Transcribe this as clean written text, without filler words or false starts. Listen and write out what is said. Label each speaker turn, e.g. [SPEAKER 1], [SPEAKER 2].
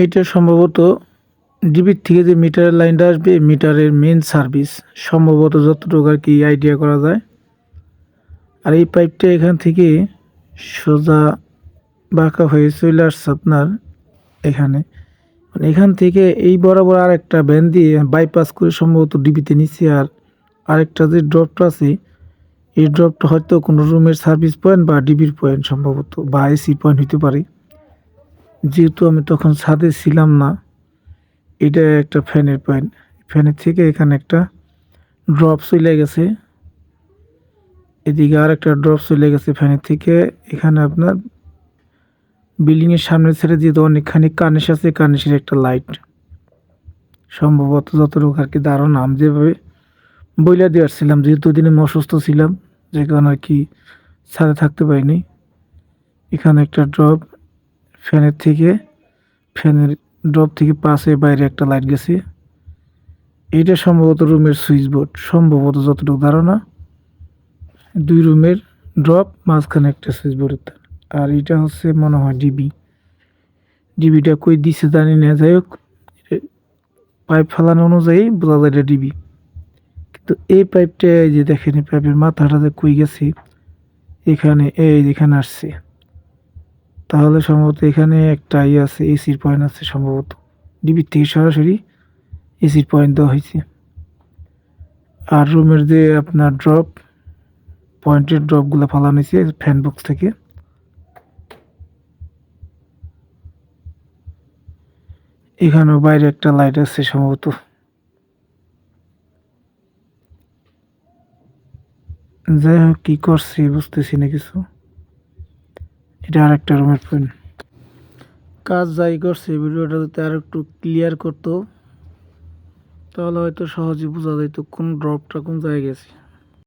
[SPEAKER 1] এটা সম্ভবত ডিবির থেকে যে মিটারের লাইনটা আসবে মিটারের মেন সার্ভিস, সম্ভবত যতটুকু আর কি আইডিয়া করা যায়। আর এই পাইপটা এখান থেকে সোজা বাঁকা হয়ে চলে আসছে আপনার এখানে, মানে এখান থেকে এই বরাবর আর একটা ভ্যান দিয়ে বাইপাস করে সম্ভবত ডিবিতে নিচ্ছে। আর আরেকটা যে ড্রপটা আছে এই ড্রপটা হয়তো কোনো রুমের সার্ভিস পয়েন্ট বা ডিবির পয়েন্ট সম্ভবত, বা এসি পয়েন্ট হতে পারে। যেহেতু আমি তখন ছাদে ছিলাম না, এটা একটা ফ্যানের পয়েন্ট। ফ্যানের থেকে এখানে একটা ড্রপ চলে গেছে, এদিকে আর একটা ড্রপ চলে গেছে ফ্যানের থেকে। এখানে আপনার বিল্ডিংয়ের সামনে ছেড়ে যেহেতু অনেকখানি কার্নিশ আছে, কার্নিশের একটা লাইট সম্ভবত, যতটুকু আর কি ধারণা। আমি যেভাবে বইলা দিয়ে আসছিলাম, যেহেতু দিনে আমি অসুস্থ ছিলাম, যে কারণে আর কি ছাদে থাকতে পারিনি। এখানে একটা ড্রপ ফ্যানের থেকে, ফ্যানের ড্রপ থেকে পাশে বাইরে একটা লাইট গেছে। এইটা সম্ভবত রুমের সুইচ বোর্ড, সম্ভবত যতটুকু ধারণা। দুই রুমের ড্রপ, মাঝখানে একটা সুইচ বোর্ডের তার। আর এটা হচ্ছে মনে হয় ডিবি। ডিবিটা কই দিছে জানি না, যাই হোক পাইপ ফেলানো অনুযায়ী বোঝা যায় এটা ডিবি। কিন্তু এই পাইপটা এই যে দেখেন, এই পাইপের মাথাটা যে কই গেছে, এখানে এই যেখানে আসছে, তাহলে সম্ভবত এখানে একটা ইয়ে আছে, এসির পয়েন্ট আছে সম্ভবত। ডিবির থেকে সরাসরি এসির পয়েন্ট দেওয়া হয়েছে। আর রুমের যে আপনার ড্রপ, পয়েন্টের ড্রপগুলো ফালানো হয়েছে ফ্যান বক্স থেকে। এখানেও বাইরে একটা লাইট আছে সম্ভবত। যাই হোক কি করছি বুঝতেছি না কিছু। এটা আর একটা রুমের পয়েন্ট। কাজ যাই করছে, ভিডিওটা যদি আর একটু ক্লিয়ার করতো তাহলে হয়তো সহজে বোঝা যেত কোন ড্রপটা কোন জায়গায় গেছে।